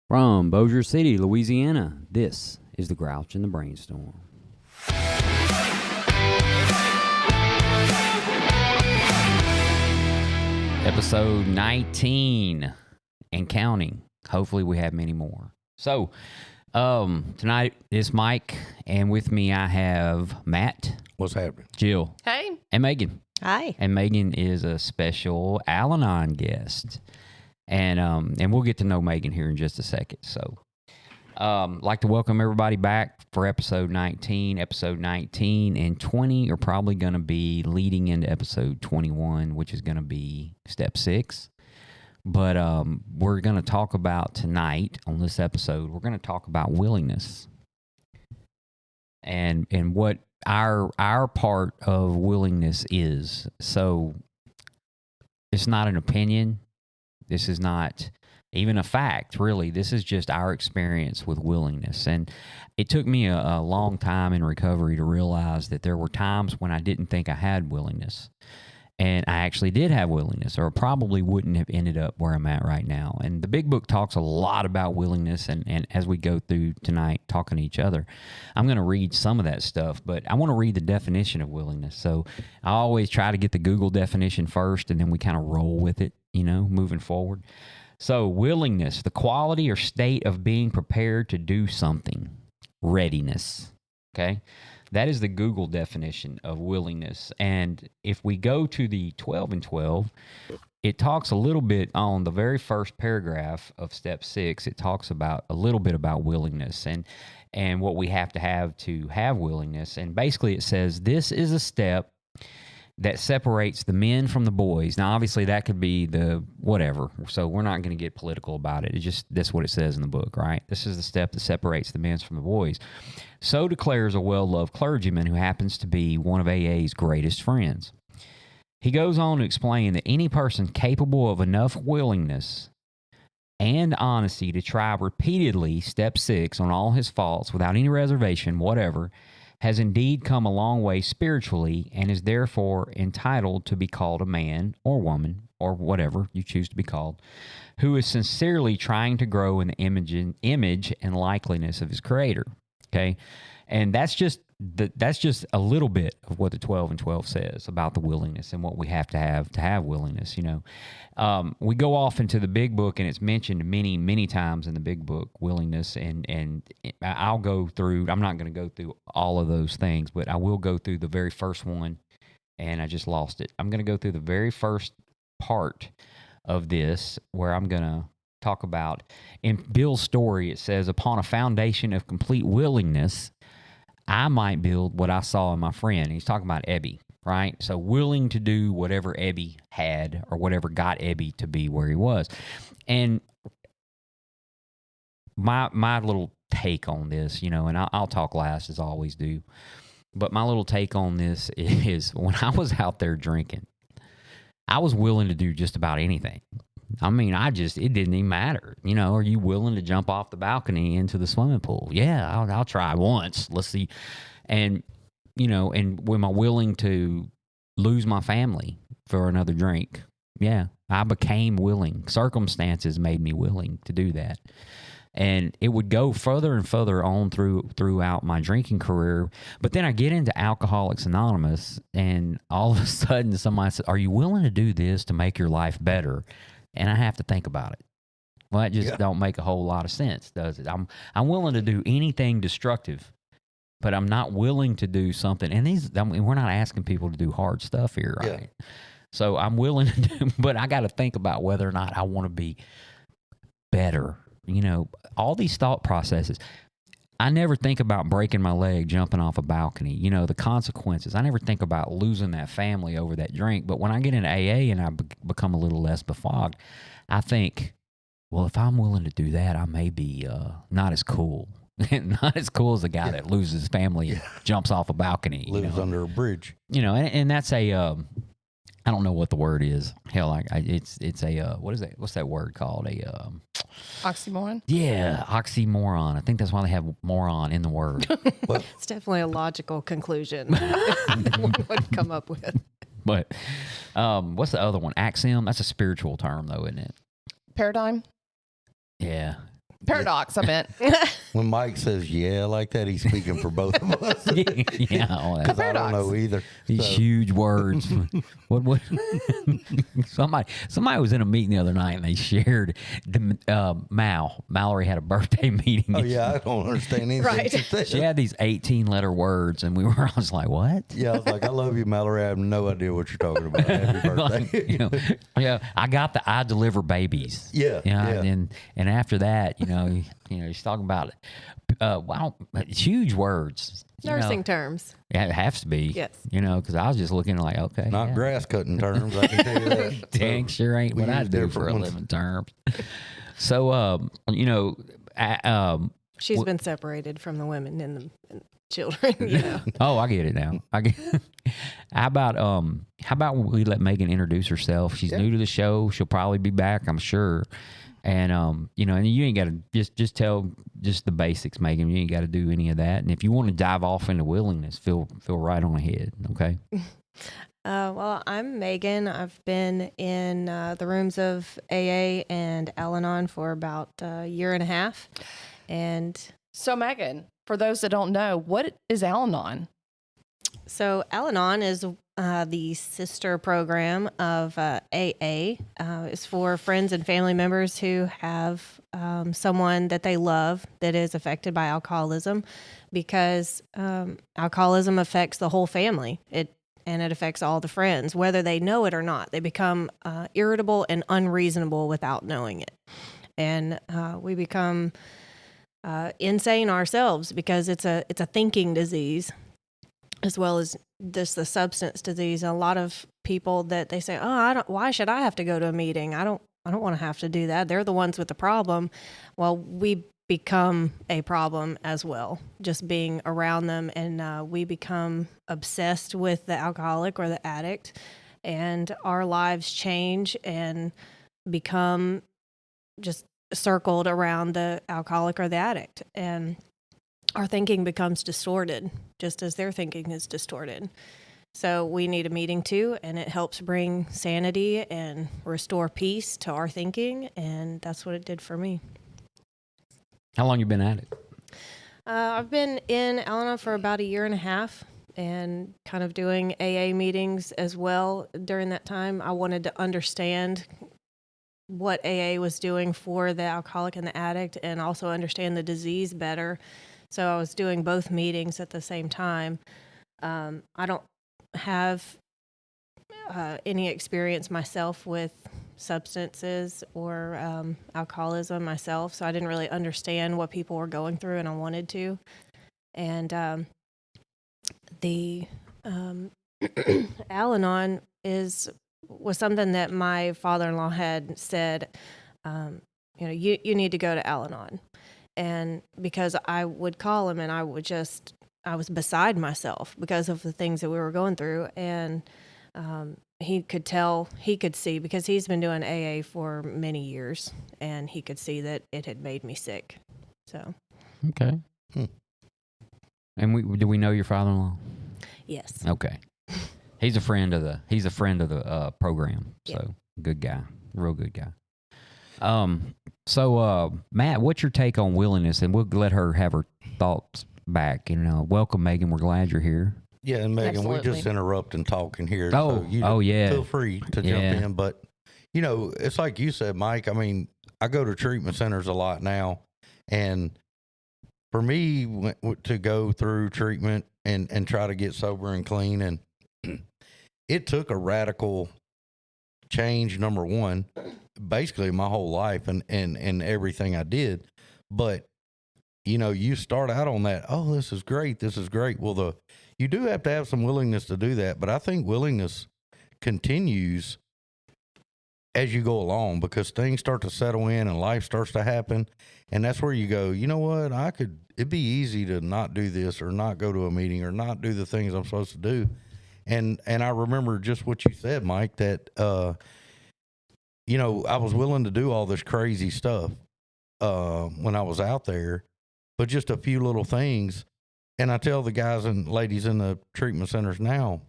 From Bossier City, Louisiana, this is the Grouch and the Brainstorm. Episode 19 and counting. Hopefully we have many more. So, tonight is Mike, and with me I have Matt. What's happening? Jill. Hey. And Megan. Hi. And Megan is a special Al-Anon guest. And we'll get to know Megan here in just a second. So, like to welcome everybody back for episode 19. Episode 19 and 20 are probably going to be leading into episode 21, which is going to be step 6. But we're going to talk about tonight on this episode, we're going to talk about willingness and what our part of willingness is. So it's not an opinion. This is not even a fact, really. This is just our experience with willingness. And it took me a long time in recovery to realize that there were times when I didn't think I had willingness. And I actually did have willingness, or probably wouldn't have ended up where I'm at right now. And the big book talks a lot about willingness. And as we go through tonight talking to each other, I'm going to read some of that stuff. But I want to read the definition of willingness. So I always try to get the Google definition first, and then we kind of roll with it, moving forward. So willingness, the quality or state of being prepared to do something. Readiness, okay? That is the Google definition of willingness. And if we go to the 12 and 12, it talks a little bit on the very first paragraph of step 6. It talks about a little bit about willingness and what we have to have willingness. And basically it says this is a step that separates the men from the boys. Now, obviously, that could be the whatever. So we're not going to get political about it. It's just that's what it says in the book, right? This is the step that separates the men from the boys. So declares a well-loved clergyman who happens to be one of AA's greatest friends. He goes on to explain that any person capable of enough willingness and honesty to try repeatedly step 6 on all his faults without any reservation, whatever, has indeed come a long way spiritually and is therefore entitled to be called a man or woman or whatever you choose to be called, who is sincerely trying to grow in the image and likeliness of his Creator. Okay, and that's just a little bit of what the 12 and 12 says about the willingness and what we have to have willingness. We go off into the big book, and it's mentioned many times in the big book, willingness, and I'll go through. I'm not going to go through all of those things, but I will go through the very first one, and I just lost it. I'm going to go through the very first part of this where I'm going to talk about, in Bill's story, it says, upon a foundation of complete willingness, I might build what I saw in my friend. He's talking about Ebby, right? So willing to do whatever Ebby had or whatever got Ebby to be where he was. And my little take on this, and I'll talk last as I always do, but my little take on this is when I was out there drinking, I was willing to do just about anything. I mean, it didn't even matter. Are you willing to jump off the balcony into the swimming pool? Yeah, I'll try once. Let's see. And, and am I willing to lose my family for another drink? Yeah, I became willing. Circumstances made me willing to do that. And it would go further and further on throughout my drinking career. But then I get into Alcoholics Anonymous, and all of a sudden somebody says, are you willing to do this to make your life better? And I have to think about it. Well, that just don't make a whole lot of sense, does it? I'm willing to do anything destructive, but I'm not willing to do something. And we're not asking people to do hard stuff here, right? Yeah. So I'm willing to do, but I got to think about whether or not I want to be better. All these thought processes. I never think about breaking my leg jumping off a balcony, the consequences. I never think about losing that family over that drink. But when I get into AA and I become a little less befogged, I think, well, if I'm willing to do that, I may be not as cool. Not as cool as the guy that loses his family and jumps off a balcony. Lives under a bridge. And that's a... I don't know what the word is. Hell, it's a what is that? What's that word called? Oxymoron? Yeah, oxymoron. I think that's why they have moron in the word. It's definitely a logical conclusion that one would come up with. But what's the other one? Axiom? That's a spiritual term, though, isn't it? Paradigm? Yeah. Paradox, I meant. When Mike says yeah like that, he's speaking for both of us. Yeah, well, Because I don't know either. these So, huge words. What? Somebody was in a meeting the other night and they shared the Mallory had a birthday meeting. oh yeah, I don't understand anything. Right. she said. She had these 18-letter words, and I was like, "What?" Yeah, I was like, I love you, Mallory. I have no idea what you're talking about. Happy birthday. You know, yeah, I deliver babies. Yeah, you know, yeah. and after that, you know, he's talking about huge words. you know. Nursing terms. Yeah, it has to be. Yes. You know, because I was just looking like, okay, Not yeah. grass cutting terms, I can tell you that. Dang, sure ain't we what I use do different for a ones. living terms. So, you know, She's been separated from the women and the children. You know. oh, I get it now. How about we let Megan introduce herself? She's new to the show. She'll probably be back, I'm sure. And you know, and you ain't got to just tell just the basics, Megan. You ain't got to do any of that. And if you want to dive off into willingness, feel right on ahead. Okay. Well, I'm Megan. I've been in the rooms of AA and Al-Anon for about a year and a half. And So, Megan, for those that don't know, what is Al-Anon? so Al-Anon is the sister program of AA. It's for friends and family members who have someone that they love that is affected by alcoholism, because alcoholism affects the whole family. It affects all the friends, whether they know it or not. They become irritable and unreasonable without knowing it. And we become insane ourselves because it's a thinking disease, as well as just the substance disease. A lot of people that they say, "Oh, why should I have to go to a meeting? I don't want to have to do that. They're the ones with the problem." Well, we become a problem as well, just being around them, and we become obsessed with the alcoholic or the addict, and our lives change and become just circled around the alcoholic or the addict, and our thinking becomes distorted, just as their thinking is distorted. So we need a meeting too, and it helps bring sanity and restore peace to our thinking, and that's what it did for me. How long you been at it? I've been in Al-Anon for about a year and a half, and kind of doing AA meetings as well. During that time, I wanted to understand what AA was doing for the alcoholic and the addict, and also understand the disease better. So I was doing both meetings at the same time. I don't have any experience myself with substances or alcoholism myself, so I didn't really understand what people were going through, and I wanted to. And the Al-Anon was something that my father-in-law had said, you need to go to Al-Anon. And because I would call him and I was beside myself because of the things that we were going through. And he could see, because he's been doing AA for many years, and he could see that it had made me sick. So. Okay. And do we know your father-in-law? Yes. Okay. He's a friend of the program. So Yeah. Good guy, real good guy. So Matt, what's your take on willingness? And we'll let her have her thoughts back. And welcome, Megan. We're glad you're here. Yeah, and Megan, we Absolutely. just interrupt and talk in here. Oh, so you yeah. feel free to jump in. But, you know, it's like you said, Mike. I mean, I go to treatment centers a lot now. And for me to go through treatment and try to get sober and clean, and it took a radical change, number one, basically my whole life and everything I did. But, you know, you start out on that, oh, this is great. Well, you do have to have some willingness to do that. But I think willingness continues as you go along, because things start to settle in and life starts to happen. And that's where you go, you know what, it'd be easy to not do this or not go to a meeting or not do the things I'm supposed to do. And I remember just what you said, Mike, that, you know, I was willing to do all this crazy stuff when I was out there, but just a few little things. And I tell the guys and ladies in the treatment centers now,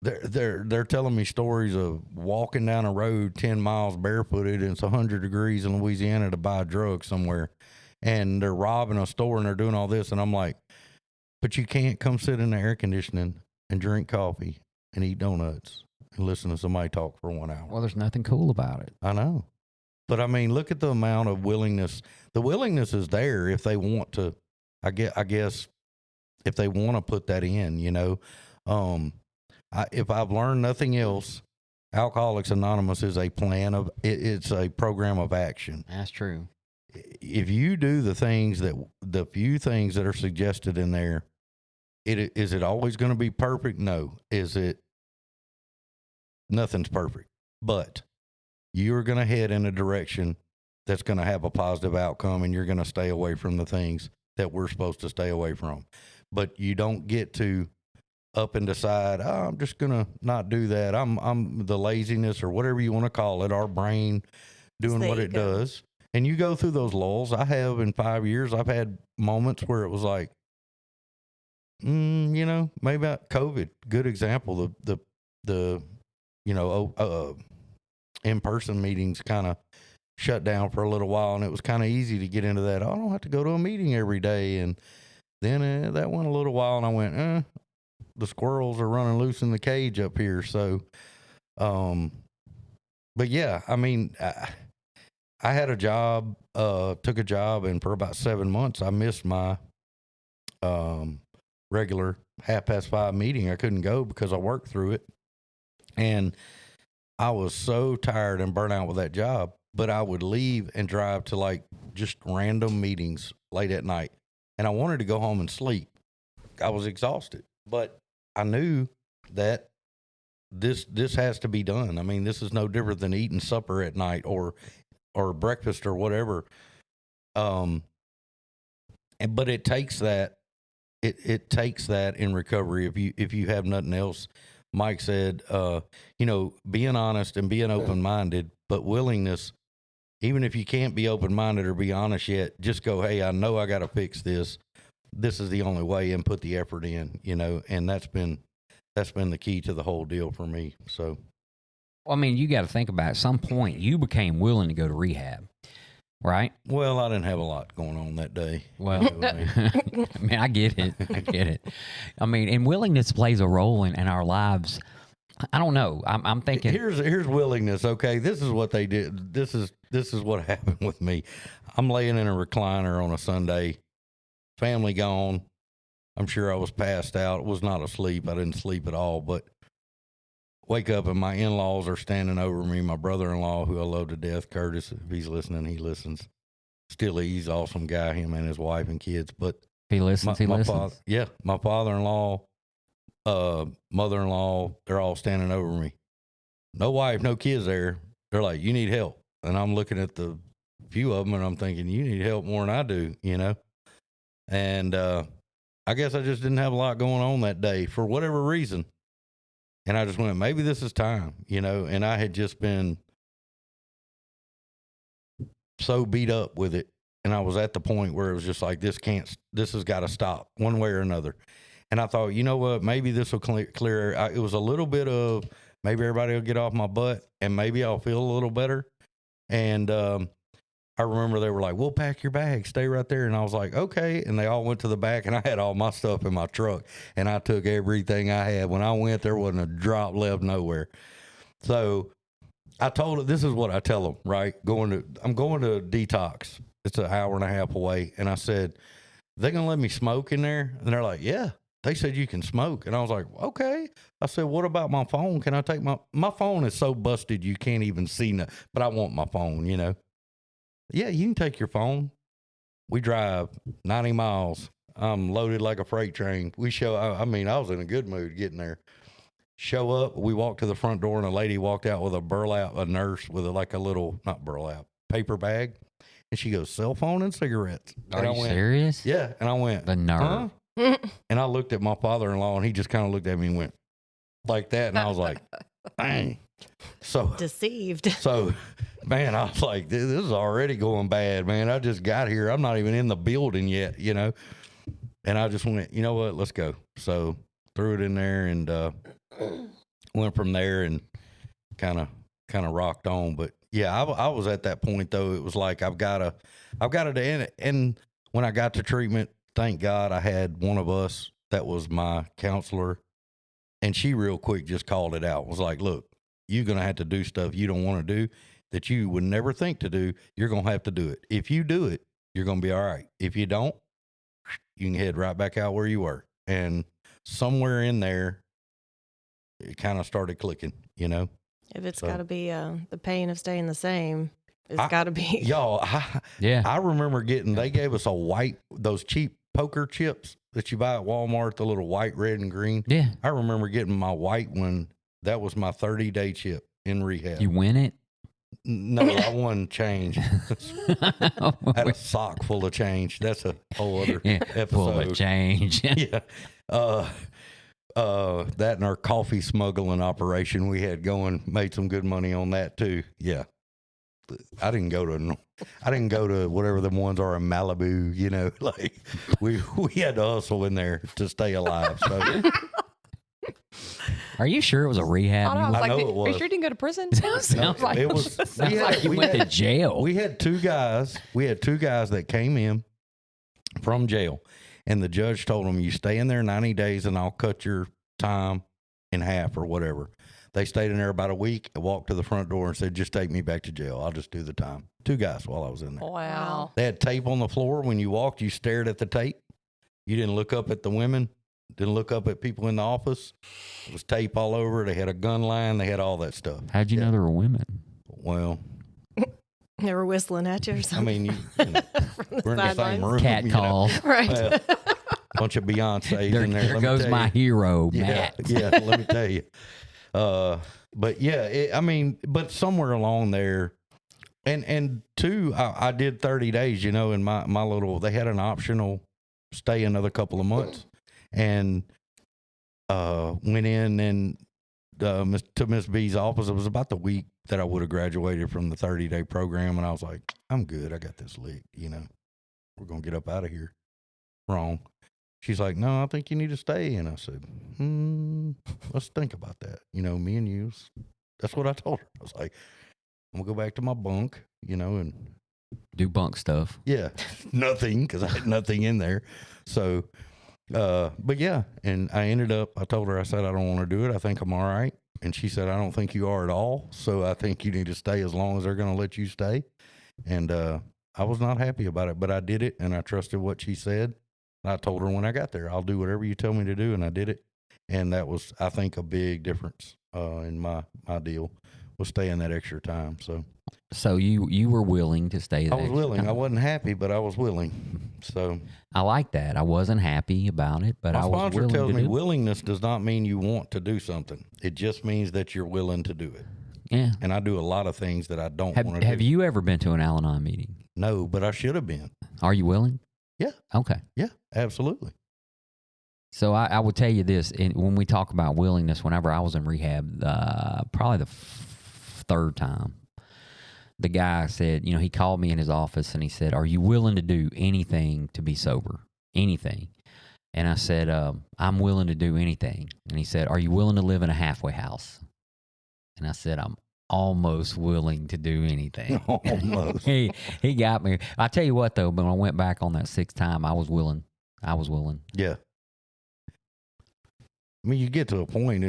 they're telling me stories of walking down a road 10 miles barefooted and it's 100 degrees in Louisiana to buy a drug somewhere, and they're robbing a store and they're doing all this, and I'm like, but you can't come sit in the air conditioning and drink coffee and eat donuts and listen to somebody talk for 1 hour. Well, there's nothing cool about it. I know. But I mean, look at the amount of willingness. The willingness is there if they want to. I guess if they want to put that in, you know. If I've learned nothing else, Alcoholics Anonymous is a plan of it's a program of action. That's true. If you do the few things that are suggested in there, is it always going to be perfect? No. Is it? Nothing's perfect, but you're going to head in a direction that's going to have a positive outcome, and you're going to stay away from the things that we're supposed to stay away from. But you don't get to up and decide, oh, I'm just going to not do that. I'm the laziness or whatever you want to call it, our brain doing what it does. And you go through those lulls. I have in 5 years, I've had moments where it was like, you know, maybe about COVID, good example. The in-person meetings kind of shut down for a little while, and it was kind of easy to get into that. Oh, I don't have to go to a meeting every day. And then that went a little while, and I went, the squirrels are running loose in the cage up here. So, but yeah, I mean, I had a job, took a job, and for about 7 months, I missed my regular 5:30 meeting. I couldn't go because I worked through it. And I was so tired and burnt out with that job, but I would leave and drive to like just random meetings late at night. And I wanted to go home and sleep. I was exhausted, but I knew that this has to be done. I mean, this is no different than eating supper at night or breakfast or whatever. But it takes that, it takes that in recovery. If you have nothing else, Mike said, being honest and being open-minded, but willingness, even if you can't be open-minded or be honest yet, just go, hey, I know I got to fix this. This is the only way, and put the effort in, and that's been the key to the whole deal for me. So, I mean, you got to think about it. At some point you became willing to go to rehab, right? Well, I didn't have a lot going on that day. Well, I mean, I get it. I mean, and willingness plays a role in our lives. I don't know. I'm thinking. Here's willingness. Okay, this is what they did. This is what happened with me. I'm laying in a recliner on a Sunday. Family gone. I'm sure I was passed out. I was not asleep. I didn't sleep at all. But wake up and my in-laws are standing over me. My brother-in-law, who I love to death, Curtis, if he's listening, he listens. Still, he's an awesome guy, him and his wife and kids. But he listens. My father-in-law, mother-in-law, they're all standing over me. No wife, no kids there. They're like, you need help. And I'm looking at the few of them and I'm thinking, you need help more than I do, And I guess I just didn't have a lot going on that day for whatever reason. And I just went, maybe this is time, and I had just been so beat up with it. And I was at the point where it was just like, this has got to stop one way or another. And I thought, you know what, maybe this will clear. It was a little bit of maybe everybody will get off my butt and maybe I'll feel a little better. And I remember they were like, we'll pack your bag, stay right there. And I was like, okay. And they all went to the back and I had all my stuff in my truck and I took everything I had. When I went, there wasn't a drop left nowhere. So I told her, this is what I tell them, right? I'm going to detox. It's an hour and a half away. And I said, they going to let me smoke in there? And they're like, yeah, they said you can smoke. And I was like, okay. I said, what about my phone? Can I take my phone is so busted you can't even see nothing, but I want my phone, Yeah, you can take your phone. We drive 90 miles. I'm loaded like a freight train. I was in a good mood getting there. Show up. We walked to the front door and a lady walked out with a nurse with paper bag. And she goes, cell phone and cigarettes. Are you serious? Yeah. And I went, the nerve. Huh? And I looked at my father-in-law and he just kind of looked at me and went like that. And I was like, dang. So deceived. So, man, I was like, this is already going bad, man. I just got here. I'm not even in the building yet, And I just went, you know what? Let's go. So threw it in there and went from there and kind of rocked on. But yeah, I was at that point though. It was like I've got to end it. And when I got to treatment, thank God I had one of us that was my counselor, and she real quick just called it out. Was like, look, you're gonna have to do stuff you don't want to do that you would never think to do. You're gonna have to do it. If you do it, you're gonna be all right. If you don't, you can head right back out where you were. And somewhere in there, it kind of started clicking, you know. If it's So- got to be the pain of staying the same, it's got to be. Y'all, Yeah. I remember they gave us those cheap poker chips that you buy at Walmart, the little white, red, and green. Yeah. I remember getting my white one. That was my 30-day chip in rehab. You win it? No, I won change. I had a sock full of change. That's a whole other Yeah, full of episode. change. Yeah. That and our coffee smuggling operation we had going made some good money on that too. Yeah. I didn't go to whatever the ones are in Malibu, you know, like we had to hustle in there to stay alive. So Are you sure it was a rehab? I, know, I was I like, know it are you was. sure you didn't go to prison? Sounds like- it was Sounds like you went to jail. We had two guys that came in from jail, and the judge told them, you stay in there 90 days and I'll cut your time in half or whatever. They stayed in there about a week and walked to the front door and said, just take me back to jail. I'll just do the time. Two guys while I was in there. Wow. They had tape on the floor. When you walked, you stared at the tape. You didn't look up at the women, didn't look up at people in the office. It was tape all over. They had a gun line. They had all that stuff. How'd you know there were women? Well, They were whistling at you or I something. mean, from the we're in the same sidelines. room. Cat you know. calls. Right. Well, bunch of Beyonce's There, in there. there let me goes tell my you. hero, Yeah, Matt. yeah. Let me tell you. But yeah, but somewhere along there, and two, I did 30 days. You know, in my little, they had an optional stay another couple of months, and went in and to Miss B's office. It was about the week that I would have graduated from the 30-day program, and I was like, I'm good. I got this licked. You know, we're gonna get up out of here. Wrong. She's like, no, I think you need to stay. And I said, let's think about that. You know, me and you. That's what I told her. I was like, I'm going to go back to my bunk, you know, and Do bunk stuff. yeah, nothing, because I had nothing in there. So, but yeah, and I told her, I said, I don't want to do it. I think I'm all right. And she said, I don't think you are at all. So I think you need to stay as long as they're going to let you stay. And I was not happy about it, but I did it, and I trusted what she said. I told her when I got there, I'll do whatever you tell me to do, and I did it. And that was, I think, a big difference in my deal was staying that extra time. So you were willing to stay there. I was willing. I wasn't happy, but I was willing. So I like that. I wasn't happy about it, but my I was sponsor willing tells to me do it. willingness does not mean you want to do something. It just means that you're willing to do it. Yeah. And I do a lot of things that I don't want to do. Have you ever been to an Al-Anon meeting? No, but I should have been. Are you willing? Yeah. Okay. Yeah, absolutely. So I will tell you this, when we talk about willingness, whenever I was in rehab, probably the third time, the guy said, he called me in his office and he said, are you willing to do anything to be sober? Anything. And I said, I'm willing to do anything. And he said, are you willing to live in a halfway house? And I said, I'm almost willing to do anything. Almost. he got me. I tell you what, though, when I went back on that sixth time, I was willing. Yeah. I mean, you get to a point,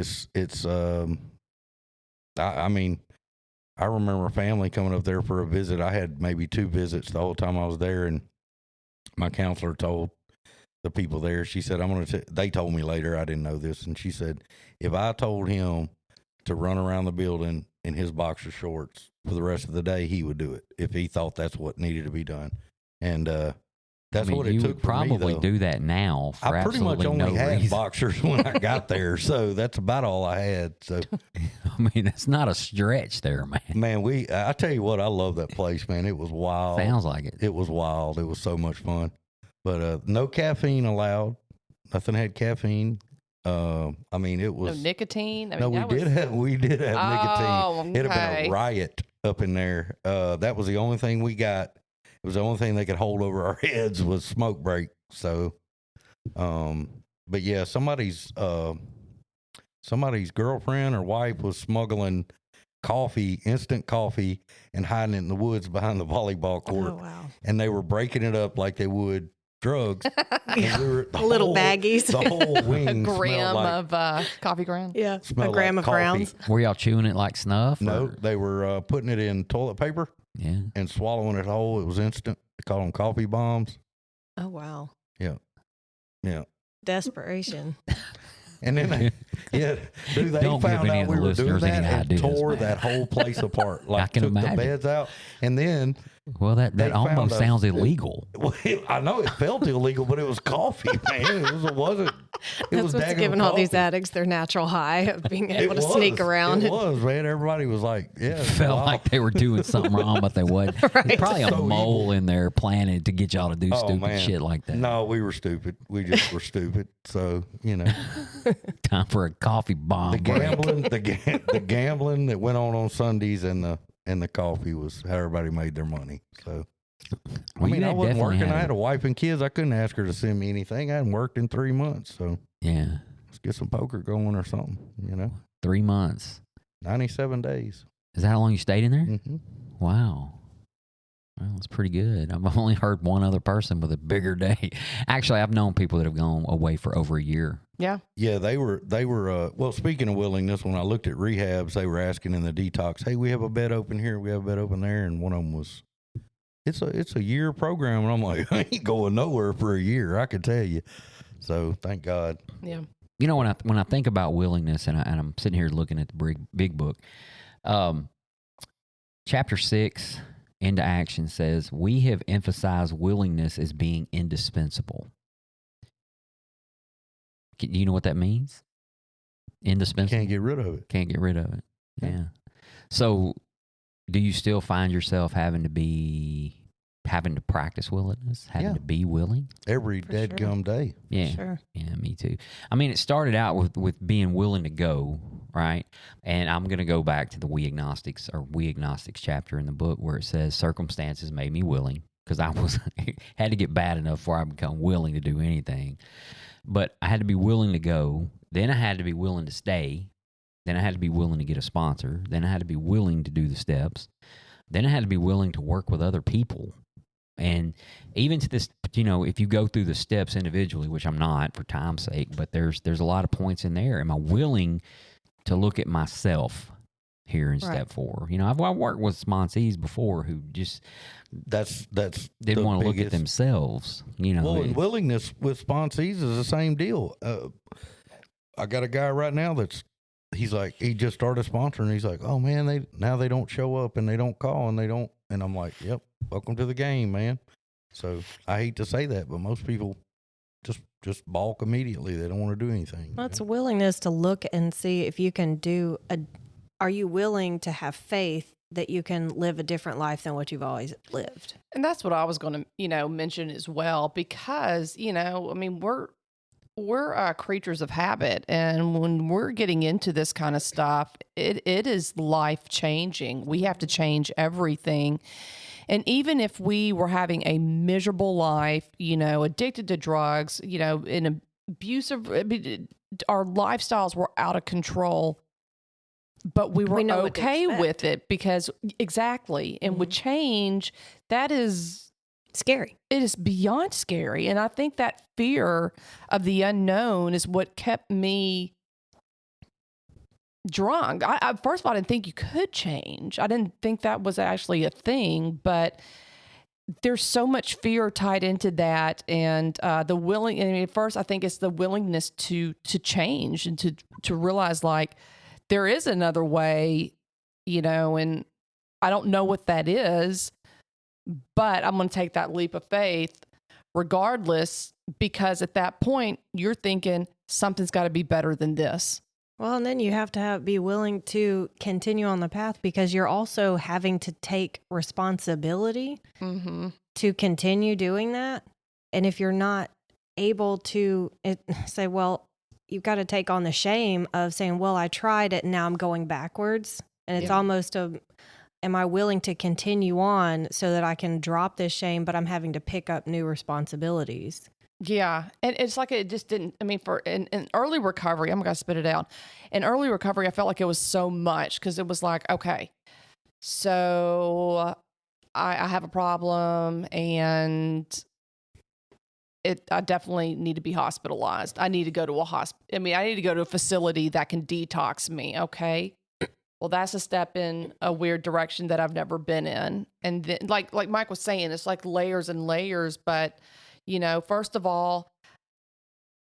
I remember family coming up there for a visit. I had maybe 2 visits the whole time I was there, and my counselor told the people there, she said, they told me later, I didn't know this, and she said, if I told him to run around the building in his boxer shorts for the rest of the day, he would do it if he thought that's what needed to be done. And that's what it you took would for me, probably though. do that now for I pretty much absolutely only no had reason. boxers when I got there, so that's about all I had. So, I mean, that's not a stretch there, man. man, I tell you what, I love that place, man. It was wild. Sounds like it. It was wild. It was so much fun. But no caffeine allowed. Nothing had caffeine. It No was nicotine. I no. mean, We did have Oh, nicotine. It'd have been okay. a riot up in there. That was the only thing we got. It was the only thing they could hold over our heads was smoke break. So, but yeah, somebody's somebody's girlfriend or wife was smuggling coffee, instant coffee, and hiding it in the woods behind the volleyball court. Oh, wow. And they were breaking it up like they would drugs. And we were, Little baggies. The whole A wing gram smelled like, of coffee ground. Yeah. A smelled gram like of grounds. coffee. Were y'all chewing it like snuff? No, or- they were putting it in toilet paper Yeah. and swallowing it whole. It was instant. They call them coffee bombs. Oh, wow. Yeah. Desperation. And then, dude, they Don't give found any out of we the were doing listeners that any and ideas, tore man. that whole place apart. Like, can took imagine. the beds out. And then, Well, They that found almost us- sounds illegal. well, I know it felt illegal, but it was coffee, man. It wasn't. It That's was what's daggone giving all these coffee. addicts their natural high of being It able to sneak was. around. It was, man. Everybody was like, yeah. It felt wow. like they were doing something wrong, but they wasn't. There's probably a So mole evil. in there planted to get y'all to do Oh, stupid man. shit like that. No, we were stupid. We just were stupid. So, Time for a coffee bomb. the break. gambling, the gambling that went on Sundays and the coffee was how everybody made their money. So, Well, I mean, you I had wasn't definitely working. I had had a wife and kids. I couldn't ask her to send me anything. I hadn't worked in 3 months. So Yeah. let's get some poker going or something. 3 months. 97 days. Is that how long you stayed in there? Mm-hmm. Wow. Well, it's pretty good. I've only heard one other person with a bigger day. Actually, I've known people that have gone away for over a year. Yeah. Yeah, they were. Well, speaking of willingness, when I looked at rehabs, they were asking in the detox, "Hey, we have a bed open here. We have a bed open there," and one of them was, "It's a year program," and I'm like, "I ain't going nowhere for a year. I can tell you." So thank God. Yeah. You know, when I think about willingness, and I'm sitting here looking at the big book, chapter 6 into action says we have emphasized willingness as being indispensable. Do you know what that means? Indispensable. Can't get rid of it. Can't get rid of it. Yeah. Yeah. So, do you still find yourself having to practice willingness, having Yeah. to be willing? Every For dead gum day. Yeah. Sure. Yeah, me too. I mean, it started out with being willing to go, right? And I'm going to go back to the We Agnostics chapter in the book where it says circumstances made me willing because I was had to get bad enough before I become willing to do anything. But I had to be willing to go. Then I had to be willing to stay. Then I had to be willing to get a sponsor. Then I had to be willing to do the steps. Then I had to be willing to work with other people. And even to this, if you go through the steps individually, which I'm not for time's sake, but there's a lot of points in there. Am I willing to look at myself here in step 4? I've worked with sponsees before who just That's didn't the want to look at biggest- themselves. Well, and willingness with sponsees is the same deal. I got a guy right now he's like, he just started sponsoring. He's like, oh man, they don't show up and they don't call and they don't. And I'm like, yep, welcome to the game, man. So I hate to say that, but most people just balk immediately. They don't want to do anything. Well, it's a willingness to look and see if you can are you willing to have faith that you can live a different life than what you've always lived? And that's what I was going to, mention as well, because, I mean, we're creatures of habit. And when we're getting into this kind of stuff, it is life changing. We have to change everything. And even if we were having a miserable life, addicted to drugs, in abusive, our lifestyles were out of control, but we were know what to okay expect. with it because exactly. And with change, that is Scary. it is beyond scary. And I think that fear of the unknown is what kept me drunk. I first of all, I didn't think you could change. I didn't think that was actually a thing, but there's so much fear tied into that. And at first I think it's the willingness to change and to realize like there is another way, and I don't know what that is, but I'm going to take that leap of faith regardless, because at that point you're thinking something's got to be better than this. Well, and then you have to be willing to continue on the path because you're also having to take responsibility Mm-hmm. to continue doing that. And if you're not able to say, well, you've got to take on the shame of saying, well, I tried it and now I'm going backwards. And it's Yeah. almost am I willing to continue on so that I can drop this shame, but I'm having to pick up new responsibilities? Yeah. And it's like it just didn't, I mean, in early recovery, I'm going to spit it out. In early recovery, I felt like it was so much because it was like, okay, so I have a problem and I definitely need to be hospitalized. I need to go to I need to go to a facility that can detox me. Okay. Well, that's a step in a weird direction that I've never been in. And then, like Mike was saying, it's like layers and layers. But, first of all,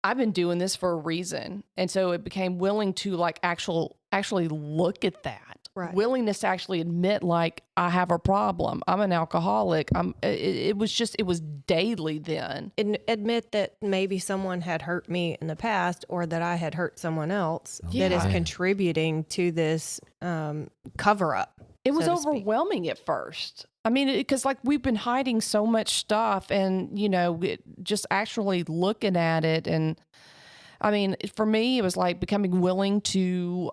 I've been doing this for a reason. And so it became willing to like actually look at that. Right. Willingness to actually admit like I have a problem. I'm an alcoholic. It was daily then. And admit that maybe someone had hurt me in the past or that I had hurt someone else that is contributing to this cover up. It was overwhelming at first. I mean, because like we've been hiding so much stuff and, just actually looking at it. And I mean, for me, it was like becoming willing to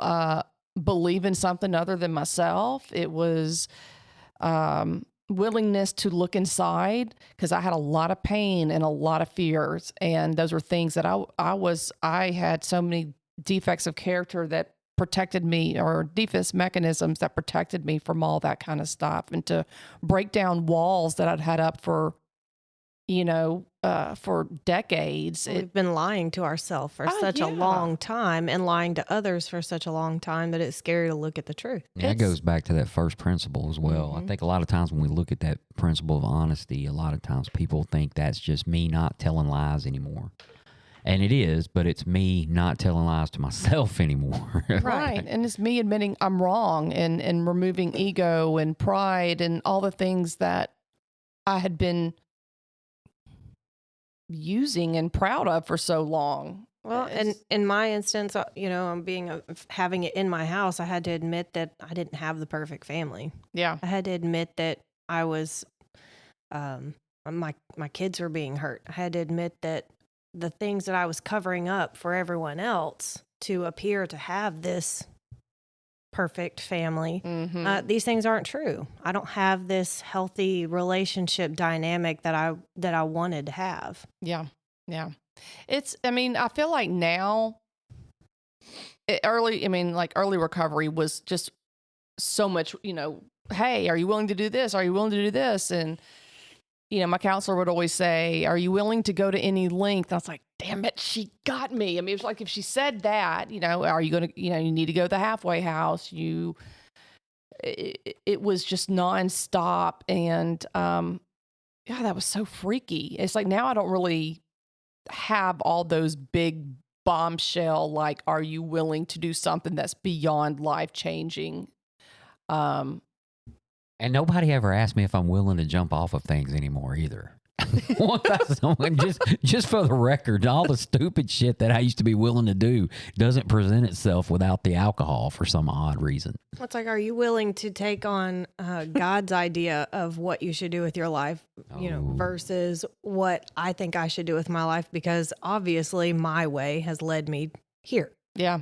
believe in something other than myself. It was willingness to look inside because I had a lot of pain and a lot of fears. And those were things that I had so many defects of character that protected me, or defense mechanisms that protected me from all that kind of stuff, and to break down walls that I'd had up for decades. We've been lying to ourselves for such a long time and lying to others for such a long time that it's scary to look at the truth. Yeah, that goes back to that first principle as well. Mm-hmm. I think a lot of times when we look at that principle of honesty, a lot of times people think that's just me not telling lies anymore. And it is, but it's me not telling lies to myself anymore. Right. And it's me admitting I'm wrong and removing ego and pride and all the things that I had been using and proud of for so long. Well, and in my instance, I'm having it in my house. I had to admit that I didn't have the perfect family. Yeah. I had to admit that I was, my kids were being hurt. I had to admit that the things that I was covering up for everyone else to appear to have this perfect family, these things aren't true. I don't have this healthy relationship dynamic that I wanted to have. Yeah. I feel like now early recovery was just so much, hey, are you willing to do this? Are you willing to do this? And, my counselor would always say, are you willing to go to any length? And I was like, damn it, she got me. I mean, it was like if she said that, are you going to, you need to go to the halfway house. It was just nonstop. And, that was so freaky. It's like now I don't really have all those big bombshell, like, are you willing to do something that's beyond life changing? And nobody ever asked me if I'm willing to jump off of things anymore either. just for the record, all the stupid shit that I used to be willing to do doesn't present itself without the alcohol for some odd reason. It's like, are you willing to take on God's idea of what you should do with your life, versus what I think I should do with my life? Because obviously my way has led me here. Yeah.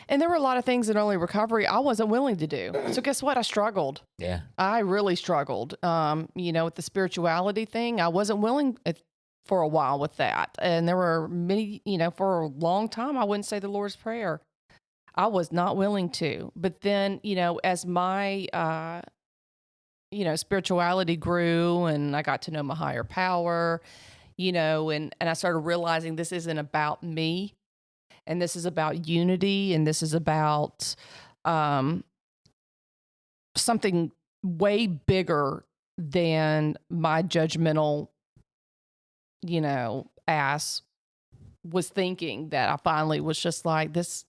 And there were a lot of things in early recovery I wasn't willing to do. So guess what? I struggled. Yeah. I really struggled. With the spirituality thing, I wasn't willing for a while with that. And there were many, for a long time, I wouldn't say the Lord's Prayer. I was not willing to. But then, as my, spirituality grew and I got to know my higher power, and I started realizing this isn't about me. And this is about unity, and this is about something way bigger than my judgmental, ass was thinking. That I finally was just like, this,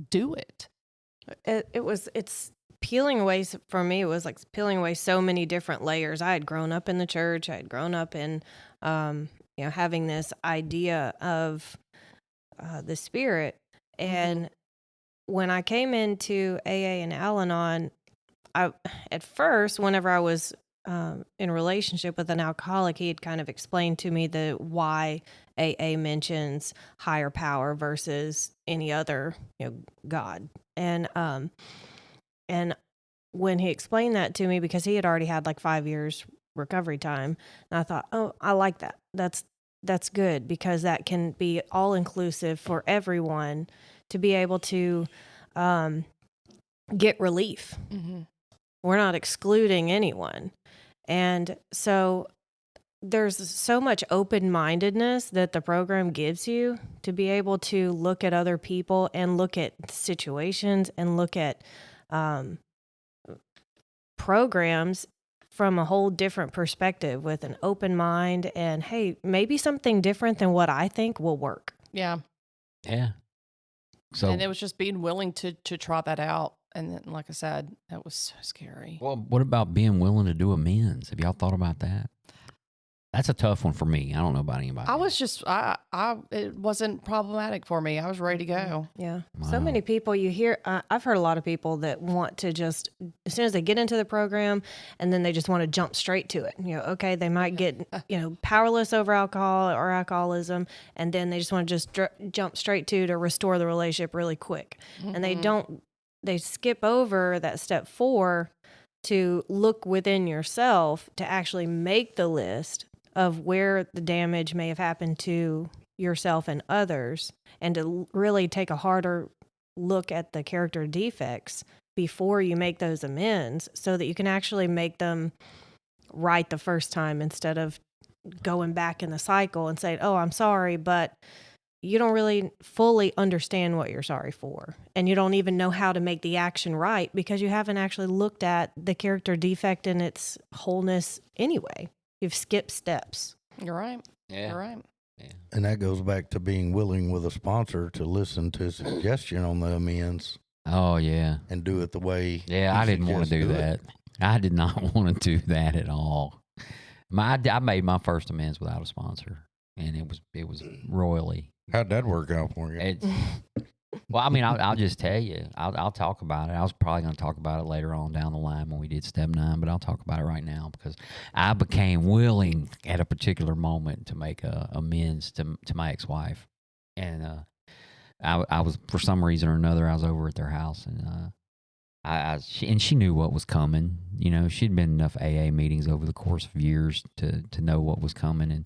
do it. It's peeling away, for me, it was like peeling away so many different layers. I had grown up in the church. I had grown up in, having this idea of the Spirit. And when I came into AA and Al-Anon, at first, whenever I was in a relationship with an alcoholic, he had kind of explained to me why AA mentions higher power versus any other, God. And when he explained that to me, because he had already had like 5 years recovery time, and I thought, oh, I like that. that's good, because that can be all inclusive for everyone to be able to get relief. Mm-hmm. We're not excluding anyone. And so there's so much open-mindedness that the program gives you to be able to look at other people and look at situations and look at programs from a whole different perspective with an open mind, and hey, maybe something different than what I think will work. Yeah. Yeah. So, And it was just being willing to try that out. And then, like I said, that was so scary. well, what about being willing to do amends? Have y'all thought about that? That's a tough one for me. I don't know about anybody. I was just, it wasn't problematic for me. I was ready to go. Yeah. Wow. So many people you hear, I've heard a lot of people that want to just, as soon as they get into the program, and then they just want to jump straight to it. You know, okay, they might get, powerless over alcohol or alcoholism, and then they just want to just jump straight to restore the relationship really quick. And they skip over that step 4 to look within yourself to actually make the list of where the damage may have happened to yourself and others, and to really take a harder look at the character defects before you make those amends, so that you can actually make them right the first time, instead of going back in the cycle and saying, oh, I'm sorry, but you don't really fully understand what you're sorry for. And you don't even know how to make the action right, because you haven't actually looked at the character defect in its wholeness anyway. You've skipped steps. You're right. Yeah. You're right. And that goes back to being willing with a sponsor to listen to suggestion on the amends Oh, yeah. and do it the way. Yeah, he I didn't want to suggests do it. that. I did not want to do that at all. I made my first amends without a sponsor, and it was royally. How'd that work out for you? It's, well, I mean, I'll just tell you. I'll talk about it. I was probably going to talk about it later on down the line when we did step 9, but I'll talk about it right now, because I became willing at a particular moment to make amends to my ex-wife, and I was, for some reason or another, I was over at their house, and she knew what was coming. You know, she'd been in enough AA meetings over the course of years to know what was coming,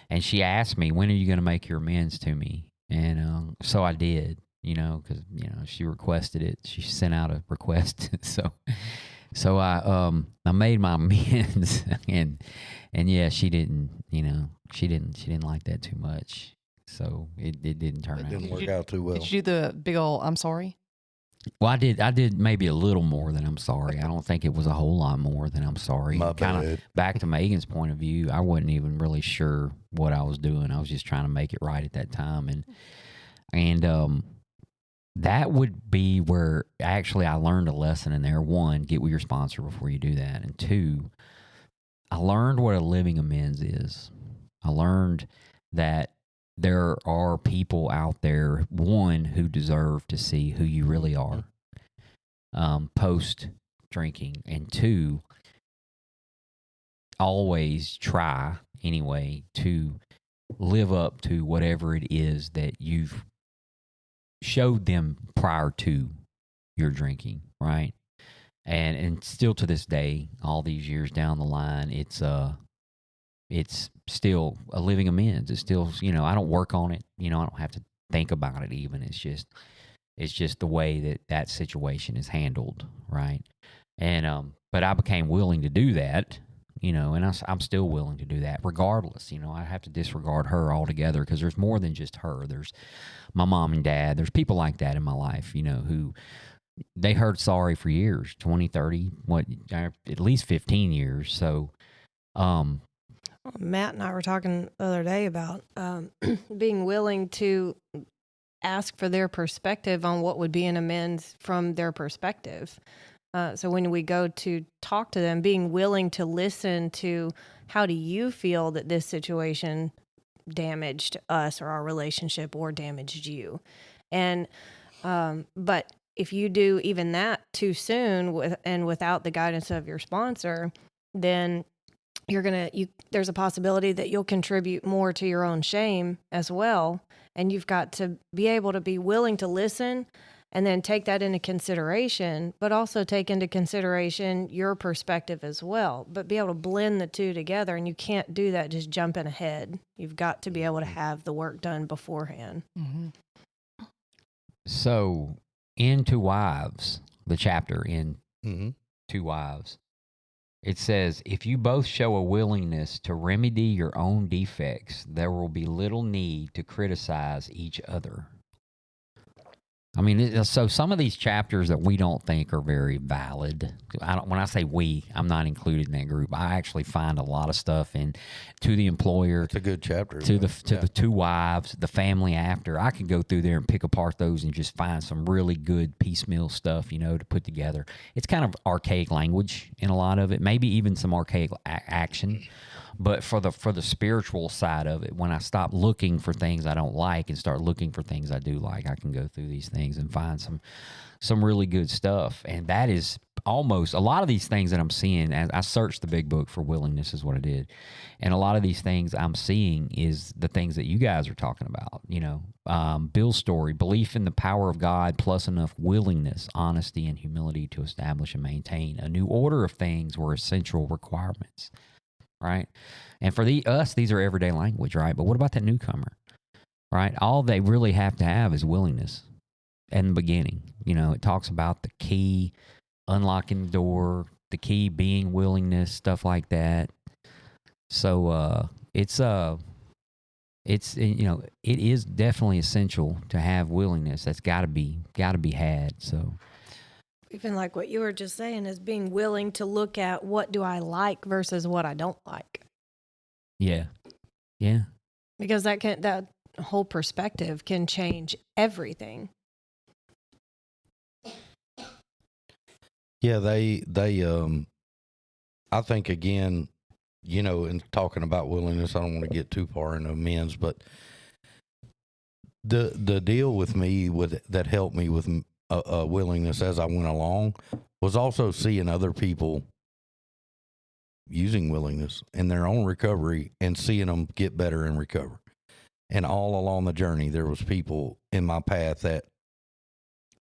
and she asked me, when are you going to make your amends to me? And so I did, because she requested it. She sent out a request, so I made my amends, and yeah, she didn't like that too much, so it didn't turn It out. didn't work out too well. Did you do the big old I'm sorry? Well, I did maybe a little more than I'm sorry. I don't think it was a whole lot more than I'm sorry. My Kind of bad. back to Megan's point of view, I wasn't even really sure what I was doing. I was just trying to make it right at that time, and that would be where actually I learned a lesson in there. 1, get with your sponsor before you do that, and 2, I learned what a living amends is. I learned that there are people out there, 1, who deserve to see who you really are post drinking, and 2, always try anyway to live up to whatever it is that you've showed them prior to your drinking, right? And still to this day, all these years down the line, it's still a living amends. It's still, I don't work on it. I don't have to think about it even. It's just the way that situation is handled, right? And but I became willing to do that, and I'm still willing to do that regardless. I have to disregard her altogether, because there's more than just her. There's my mom and dad. There's people like that in my life, who they heard sorry for years, 20, 30, at least 15 years. So, Matt and I were talking the other day about being willing to ask for their perspective on what would be an amends from their perspective. So when we go to talk to them, being willing to listen to, how do you feel that this situation damaged us or our relationship, or damaged you? And but if you do even that too soon without the guidance of your sponsor, then there's a possibility that you'll contribute more to your own shame as well. And you've got to be able to be willing to listen and then take that into consideration, but also take into consideration your perspective as well, but be able to blend the two together. And you can't do that just jumping ahead. You've got to be able to have the work done beforehand. So, in Two Wives, the chapter in Mhm. Two Wives, it says, if you both show a willingness to remedy your own defects, there will be little need to criticize each other. I mean, so some of these chapters that we don't think are very valid. When I say we, I'm not included in that group. I actually find a lot of stuff in To the Employer, It's a good chapter. to the Two Wives, the Family After. I could go through there and pick apart those and just find some really good piecemeal stuff, to put together. It's kind of archaic language in a lot of it, maybe even some archaic action. But for the spiritual side of it, when I stop looking for things I don't like and start looking for things I do like, I can go through these things and find some really good stuff. And that is almost a lot of these things that I'm seeing. As I searched the big book for willingness is what I did, and a lot of these things I'm seeing is the things that you guys are talking about. Bill's story: belief in the power of God plus enough willingness, honesty, and humility to establish and maintain a new order of things were essential requirements. Right. And for us, these are everyday language, right? But what about that newcomer, right? All they really have to have is willingness in the beginning. It talks about the key, unlocking the door, the key being willingness, stuff like that. So it is definitely essential to have willingness. That's got to be had. So. Even like what you were just saying is being willing to look at what do I like versus what I don't like. Yeah. Yeah. Because that whole perspective can change everything. Yeah, they I think again, in talking about willingness, I don't want to get too far into amends, but the deal with me that helped me with willingness as I went along was also seeing other people using willingness in their own recovery and seeing them get better and recover. And all along the journey, there was people in my path that